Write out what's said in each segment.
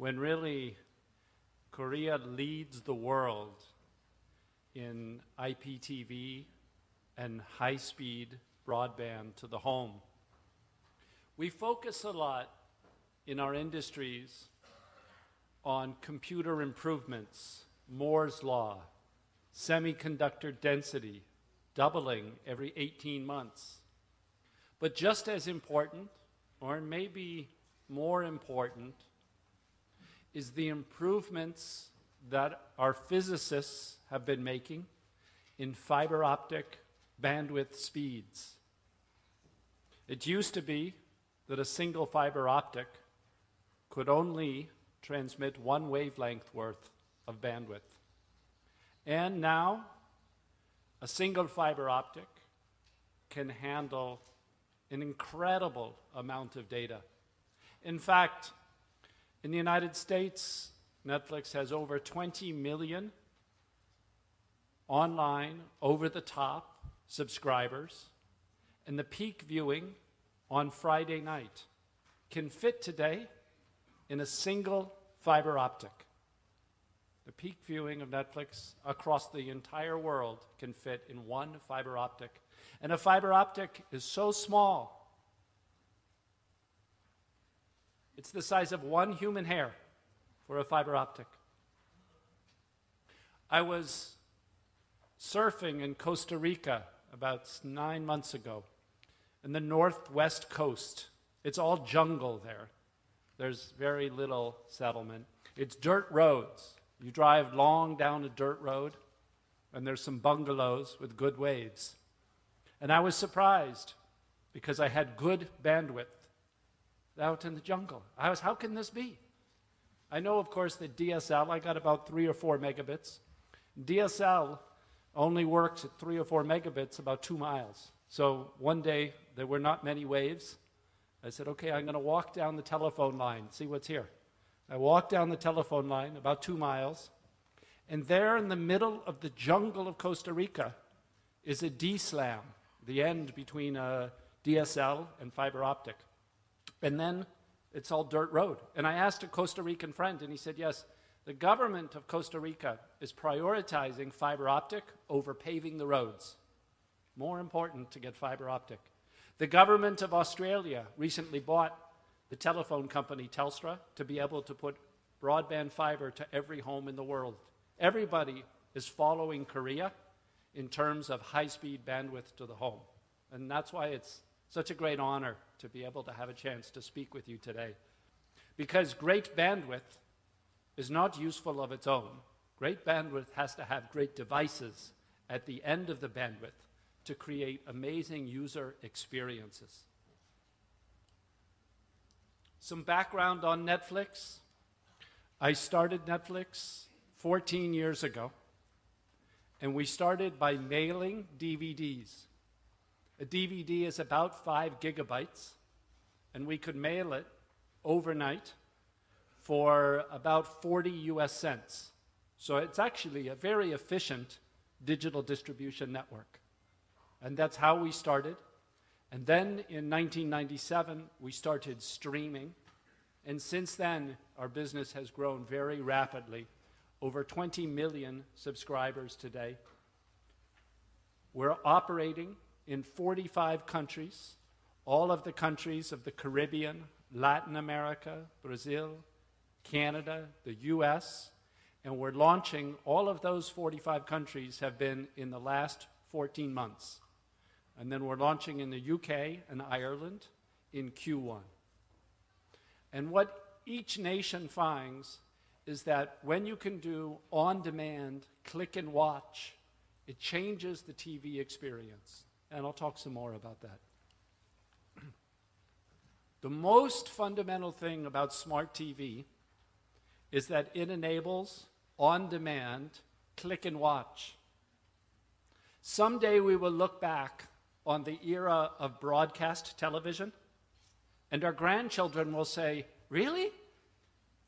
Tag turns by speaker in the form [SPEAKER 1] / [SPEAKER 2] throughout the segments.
[SPEAKER 1] when really Korea leads the world in IPTV and high-speed broadband to the home. We focus a lot in our industries on computer improvements, Moore's law, semiconductor density, doubling every 18 months. But just as important, or maybe more important, is the improvements that our physicists have been making in fiber optic bandwidth speeds. It used to be that a single fiber optic could only transmit one wavelength worth of bandwidth. And now, a single fiber optic can handle an incredible amount of data. In fact, in the United States, Netflix has over 20 million online, over-the-top subscribers, and the peak viewing on Friday night can fit today in a single fiber optic. The peak viewing of Netflix across the entire world can fit in one fiber optic. And a fiber optic is so small, it's the size of one human hair for a fiber optic. I was surfing in Costa Rica about 9 months ago, in the northwest coast. It's all jungle there. There's very little settlement. It's dirt roads. You drive long down a dirt road, and there's some bungalows with good waves. And I was surprised because I had good bandwidth out in the jungle. How can this be? I know, of course, that DSL, I got about 3 or 4 megabits. DSL only works at 3 or 4 megabits about 2 miles. So one day, there were not many waves. I said, okay, I'm going to walk down the telephone line, see what's here. I walked down the telephone line about 2 miles, and there in the middle of the jungle of Costa Rica is a D-slam, the end between a DSL and fiber optic. And then it's all dirt road. And I asked a Costa Rican friend, and he said, yes, the government of Costa Rica is prioritizing fiber optic over paving the roads. More important to get fiber optic. The government of Australia recently bought the telephone company Telstra to be able to put broadband fiber to every home in the world. Everybody is following Korea in terms of high-speed bandwidth to the home. And that's why it's such a great honor to be able to have a chance to speak with you today. Because great bandwidth is not useful of its own. Great bandwidth has to have great devices at the end of the bandwidth to create amazing user experiences. Some background on Netflix. I started Netflix 14 years ago, and we started by mailing DVDs. A DVD is about 5 gigabytes, and we could mail it overnight for about 40 US cents. So it's actually a very efficient digital distribution network. And that's how we started. And then in 1997, we started streaming. And since then, our business has grown very rapidly. Over 20 million subscribers today. We're operating in 45 countries, all of the countries of the Caribbean, Latin America, Brazil, Canada, the US, and we're launching, all of those 45 countries have been in the last 14 months. And then we're launching in the UK and Ireland in Q1. And what each nation finds is that when you can do on-demand, click and watch, it changes the TV experience. And I'll talk some more about that. The most fundamental thing about smart TV is that it enables on-demand, click and watch. Someday we will look back on the era of broadcast television, and our grandchildren will say, really?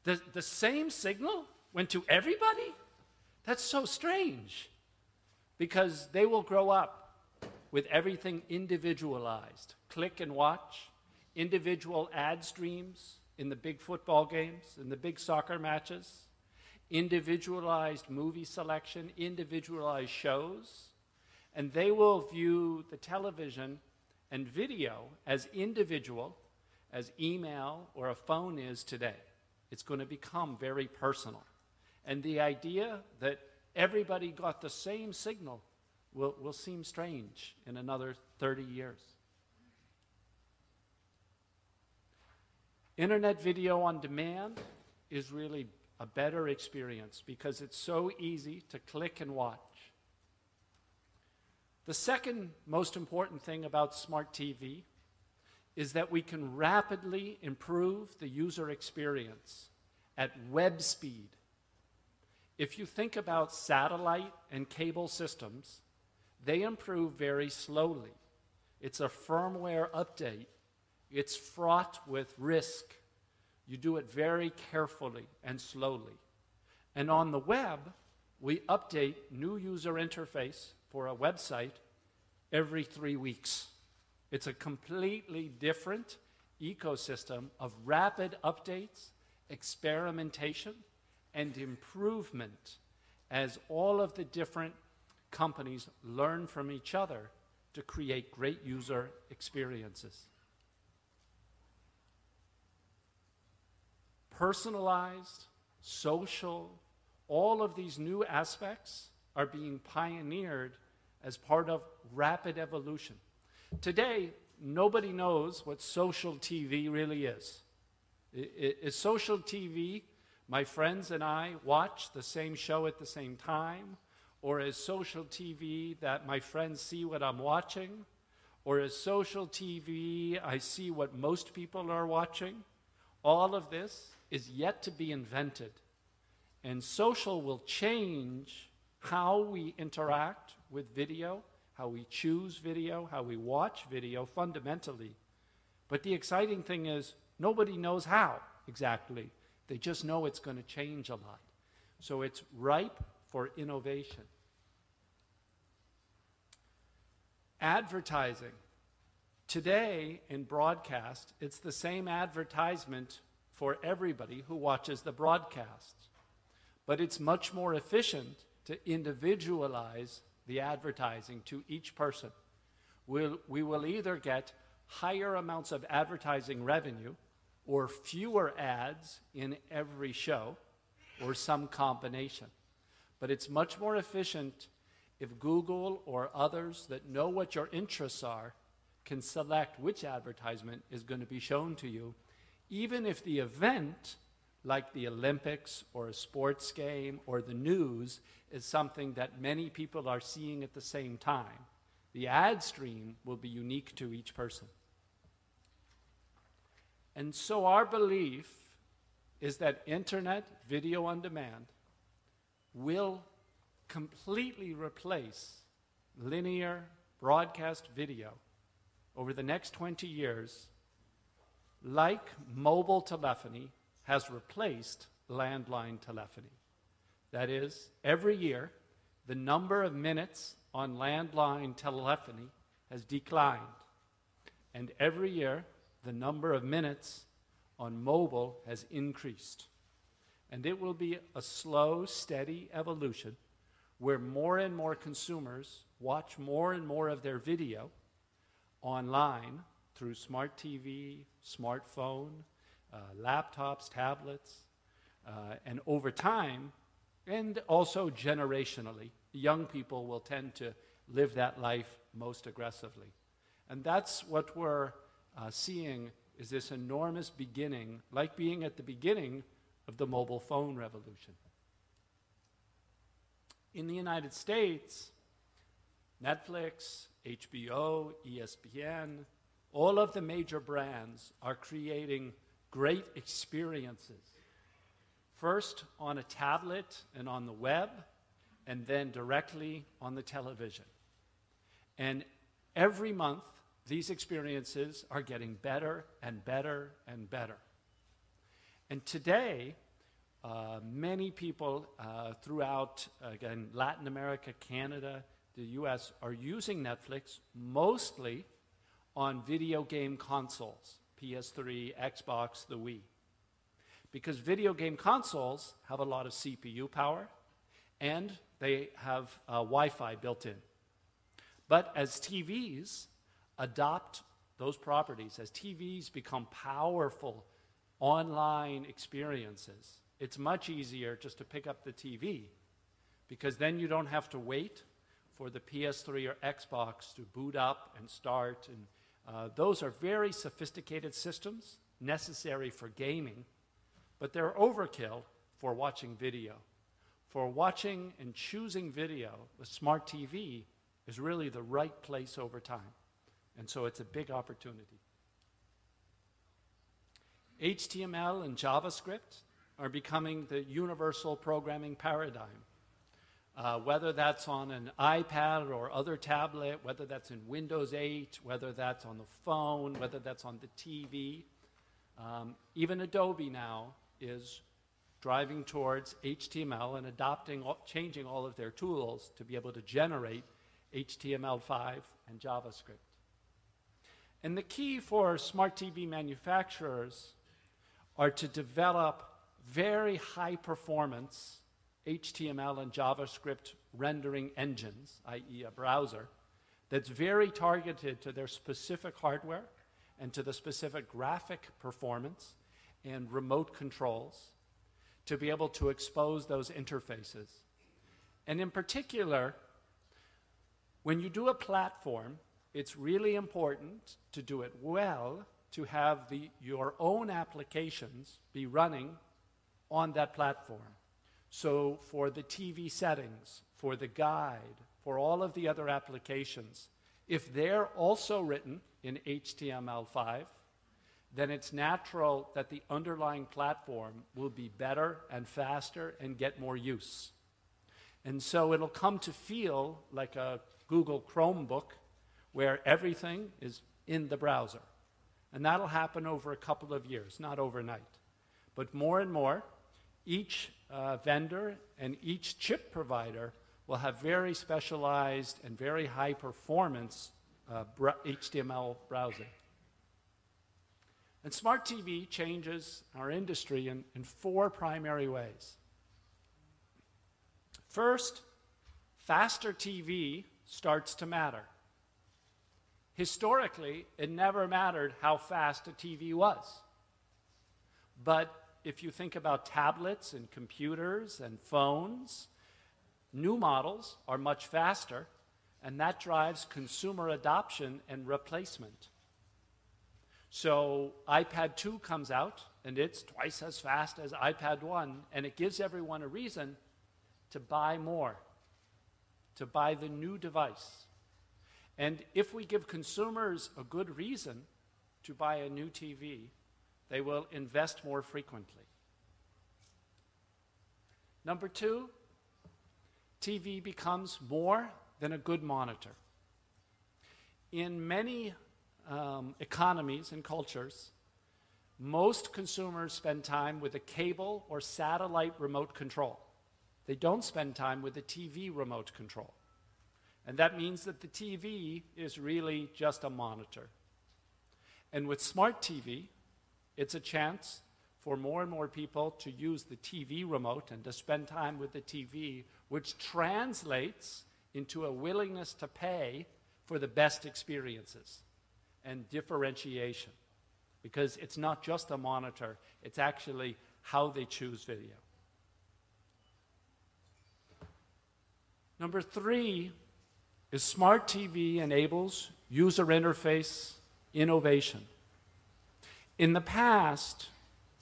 [SPEAKER 1] The same signal went to everybody? That's so strange. Because they will grow up with everything individualized. Click and watch, individual ad streams, in the big football games, in the big soccer matches, individualized movie selection, individualized shows, and they will view the television and video as individual as email or a phone is today. It's going to become very personal. And the idea that everybody got the same signal will seem strange in another 30 years. Internet video on demand is really a better experience because it's so easy to click and watch. The second most important thing about smart TV is that we can rapidly improve the user experience at web speed. If you think about satellite and cable systems, they improve very slowly. It's a firmware update. It's fraught with risk. You do it very carefully and slowly. And on the web, we update new user interface for a website every 3 weeks. It's a completely different ecosystem of rapid updates, experimentation, and improvement as all of the different companies learn from each other to create great user experiences. Personalized, social, all of these new aspects are being pioneered as part of rapid evolution. Today, nobody knows what social TV really is. Is social TV my friends and I watch the same show at the same time? Or is social TV that my friends see what I'm watching? Or is social TV I see what most people are watching? All of this is yet to be invented. And social will change how we interact with video, how we choose video, how we watch video fundamentally. But the exciting thing is nobody knows how exactly. They just know it's going to change a lot. So it's ripe for innovation. Advertising. Today in broadcast, it's the same advertisement for everybody who watches the broadcast. But it's much more efficient to individualize the advertising to each person. We will either get higher amounts of advertising revenue or fewer ads in every show or some combination. But it's much more efficient if Google or others that know what your interests are can select which advertisement is going to be shown to you, even if the event, like the Olympics or a sports game or the news, is something that many people are seeing at the same time. The ad stream will be unique to each person. And so our belief is that internet video on demand will completely replace linear broadcast video over the next 20 years, like mobile telephony has replaced landline telephony. That is, every year, the number of minutes on landline telephony has declined. And every year, the number of minutes on mobile has increased. And it will be a slow, steady evolution where more and more consumers watch more and more of their video online through smart TV, smartphone, laptops, tablets, and over time, and also generationally, young people will tend to live that life most aggressively. And that's what we're seeing is this enormous beginning, like being at the beginning of the mobile phone revolution. In the United States, Netflix, HBO, ESPN, all of the major brands are creating great experiences. First on a tablet and on the web, and then directly on the television. And every month, these experiences are getting better and better and better. And today, many people throughout, again, Latin America, Canada, the US, are using Netflix mostly on video game consoles, PS3, Xbox, the Wii. because video game consoles have a lot of CPU power, and they have Wi-Fi built in. But as TVs adopt those properties, as TVs become powerful online experiences, it's much easier just to pick up the TV, because then you don't have to wait for the PS3 or Xbox to boot up and start. And those are very sophisticated systems necessary for gaming, but they're overkill for watching video. For watching and choosing video, the smart TV is really the right place over time. And so it's a big opportunity. HTML and JavaScript are becoming the universal programming paradigm. Whether that's on an iPad or other tablet, whether that's in Windows 8, whether that's on the phone, whether that's on the TV. Even Adobe now is driving towards HTML and changing all of their tools to be able to generate HTML5 and JavaScript. And the key for smart TV manufacturers are to develop very high performance HTML and JavaScript rendering engines, i.e. a browser, that's very targeted to their specific hardware and to the specific graphic performance and remote controls to be able to expose those interfaces. And in particular, when you do a platform, it's really important to do it well, to have your own applications be running on that platform. So for the TV settings, for the guide, for all of the other applications, if they're also written in HTML5, then it's natural that the underlying platform will be better and faster and get more use. And so it'll come to feel like a Google Chromebook where everything is in the browser. And that'll happen over a couple of years, not overnight. But more and more, each vendor and each chip provider will have very specialized and very high performance HTML browsing. And smart TV changes our industry in 4 primary ways. First, faster TV starts to matter. Historically, it never mattered how fast a TV was. But if you think about tablets and computers and phones, new models are much faster, and that drives consumer adoption and replacement. So iPad 2 comes out, and it's twice as fast as iPad 1, and it gives everyone a reason to buy more, to buy the new device. And if we give consumers a good reason to buy a new TV, they will invest more frequently. Number 2, TV becomes more than a good monitor. In many economies and cultures, most consumers spend time with a cable or satellite remote control. They don't spend time with a TV remote control. And that means that the TV is really just a monitor. And with smart TV, it's a chance for more and more people to use the TV remote and to spend time with the TV, which translates into a willingness to pay for the best experiences and differentiation. Because it's not just a monitor, it's actually how they choose video. Number 3 is smart TV enables user interface innovation. In the past,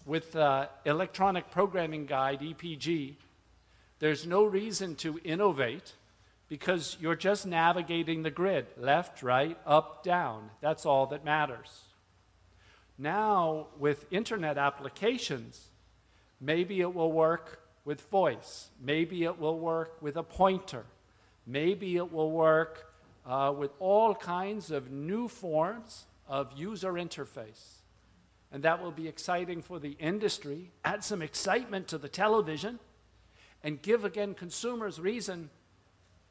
[SPEAKER 1] with electronic programming guide, EPG, there's no reason to innovate because you're just navigating the grid, left, right, up, down. That's all that matters. Now, with internet applications, maybe it will work with voice. Maybe it will work with a pointer. Maybe it will work with all kinds of new forms of user interface. And that will be exciting for the industry, add some excitement to the television, and give, again, consumers reason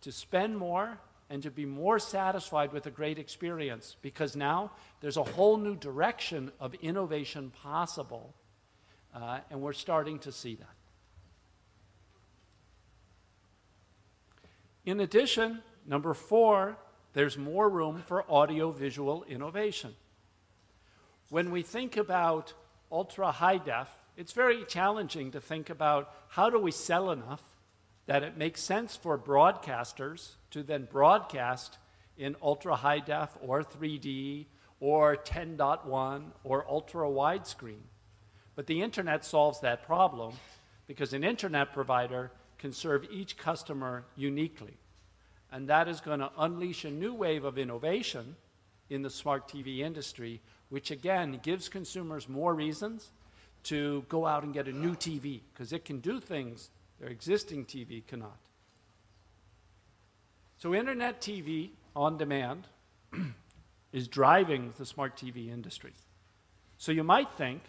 [SPEAKER 1] to spend more and to be more satisfied with a great experience, because now there's a whole new direction of innovation possible and we're starting to see that. In addition, number 4, there's more room for audiovisual innovation. When we think about ultra-high def, it's very challenging to think about how do we sell enough that it makes sense for broadcasters to then broadcast in ultra-high def or 3D or 10.1 or ultra-widescreen. But the internet solves that problem because an internet provider can serve each customer uniquely. And that is going to unleash a new wave of innovation in the smart TV industry, which again gives consumers more reasons to go out and get a new TV, because it can do things their existing TV cannot. So internet TV on demand is driving the smart TV industry. So you might think,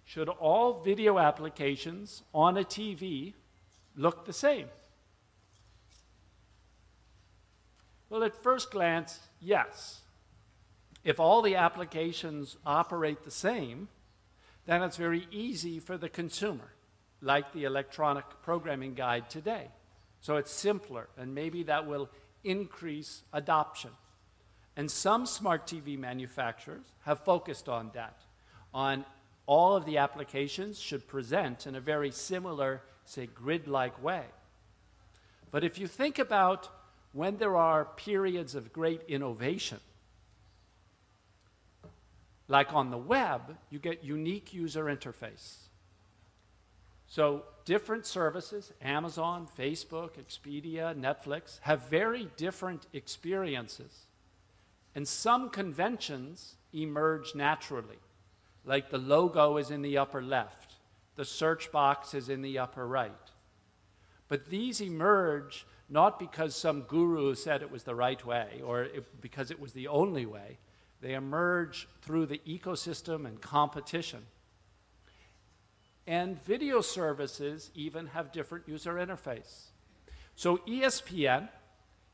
[SPEAKER 1] should all video applications on a TV look the same? Well, at first glance, yes. If all the applications operate the same, then it's very easy for the consumer, like the electronic programming guide today. So it's simpler, and maybe that will increase adoption. And some smart TV manufacturers have focused on that, on all of the applications should present in a very similar, say, grid-like way. But if you think about when there are periods of great innovation, like on the web, you get unique user interface. So different services, Amazon, Facebook, Expedia, Netflix, have very different experiences. And some conventions emerge naturally, like the logo is in the upper left, the search box is in the upper right. But these emerge not because some guru said it was the right way or because it was the only way. They emerge through the ecosystem and competition. And video services even have different user interface. So ESPN,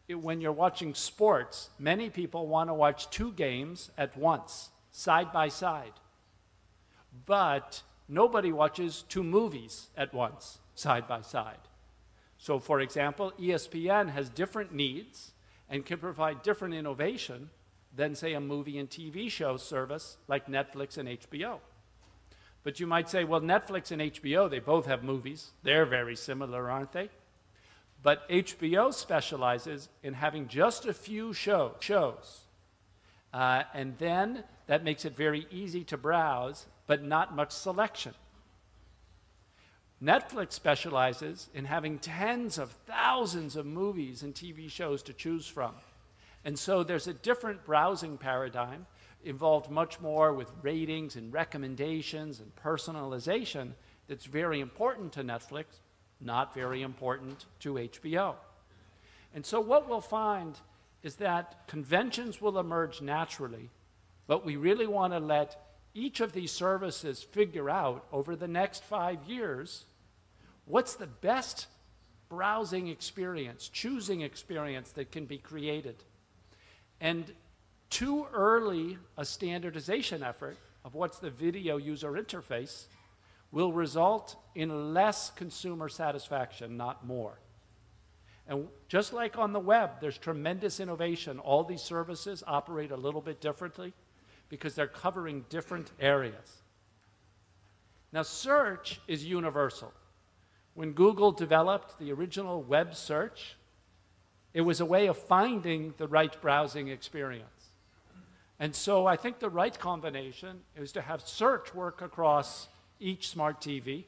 [SPEAKER 1] when you're watching sports, many people want to watch 2 games at once, side by side. But nobody watches 2 movies at once, side by side. So for example, ESPN has different needs and can provide different innovation than, say, a movie and TV show service like Netflix and HBO. But you might say, well, Netflix and HBO, they both have movies. They're very similar, aren't they? But HBO specializes in having just a few shows. And then that makes it very easy to browse, but not much selection. Netflix specializes in having tens of thousands of movies and TV shows to choose from. And so there's a different browsing paradigm involved much more with ratings and recommendations and personalization that's very important to Netflix, not very important to HBO. And so what we'll find is that conventions will emerge naturally, but we really want to let each of these services figure out over the next 5 years what's the best browsing experience, choosing experience that can be created. And too early a standardization effort of what's the video user interface will result in less consumer satisfaction, not more. And just like on the web, there's tremendous innovation. All these services operate a little bit differently because they're covering different areas. Now, search is universal. When Google developed the original web search, it was a way of finding the right browsing experience. And so I think the right combination is to have search work across each smart TV,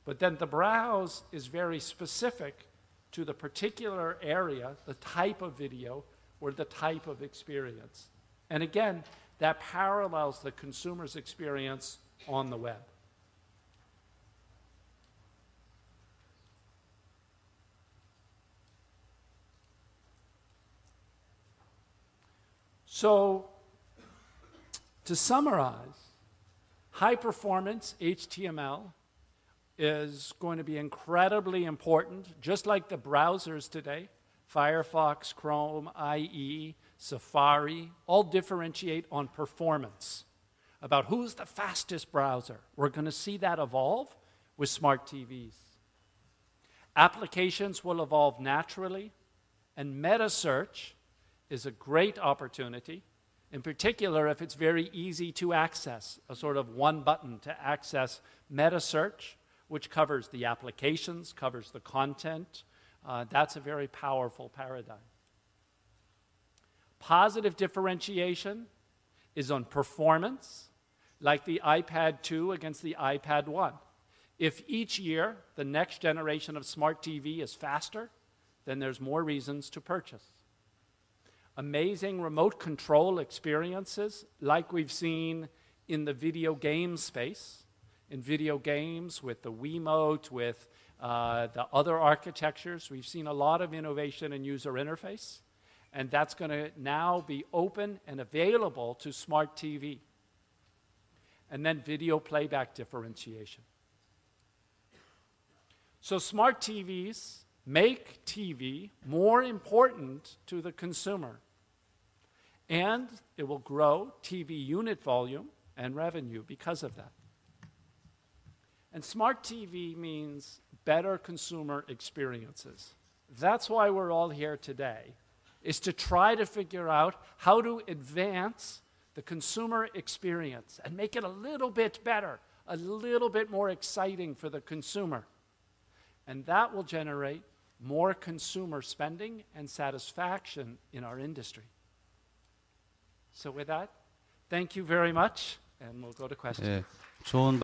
[SPEAKER 1] but then the browse is very specific to the particular area, the type of video, or the type of experience. And again, that parallels the consumer's experience on the web. So, to summarize, high-performance HTML is going to be incredibly important, just like the browsers today. Firefox, Chrome, IE, Safari, all differentiate on performance. about who's the fastest browser. We're going to see that evolve with smart TVs. Applications will evolve naturally, and meta search is a great opportunity, in particular if it's very easy to access, a sort of one button to access meta search, which covers the applications, covers the content. That's a very powerful paradigm. Positive differentiation is on performance, like the iPad 2 against the iPad 1. If each year the next generation of smart TV is faster, then there's more reasons to purchase. Amazing remote control experiences, like we've seen in the video game space, in video games with the Wiimote, with the other architectures. We've seen a lot of innovation in user interface, and that's going to now be open and available to smart TV. And then video playback differentiation. So smart TVs make TV more important to the consumer, and it will grow TV unit volume and revenue because of that. And smart TV means better consumer experiences. That's why we're all here today, is to try to figure out how to advance the consumer experience and make it a little bit better, a little bit more exciting for the consumer. And that will generate more consumer spending and satisfaction in our industry. So with that, thank you very much, and we'll go to questions.
[SPEAKER 2] 예, 좋은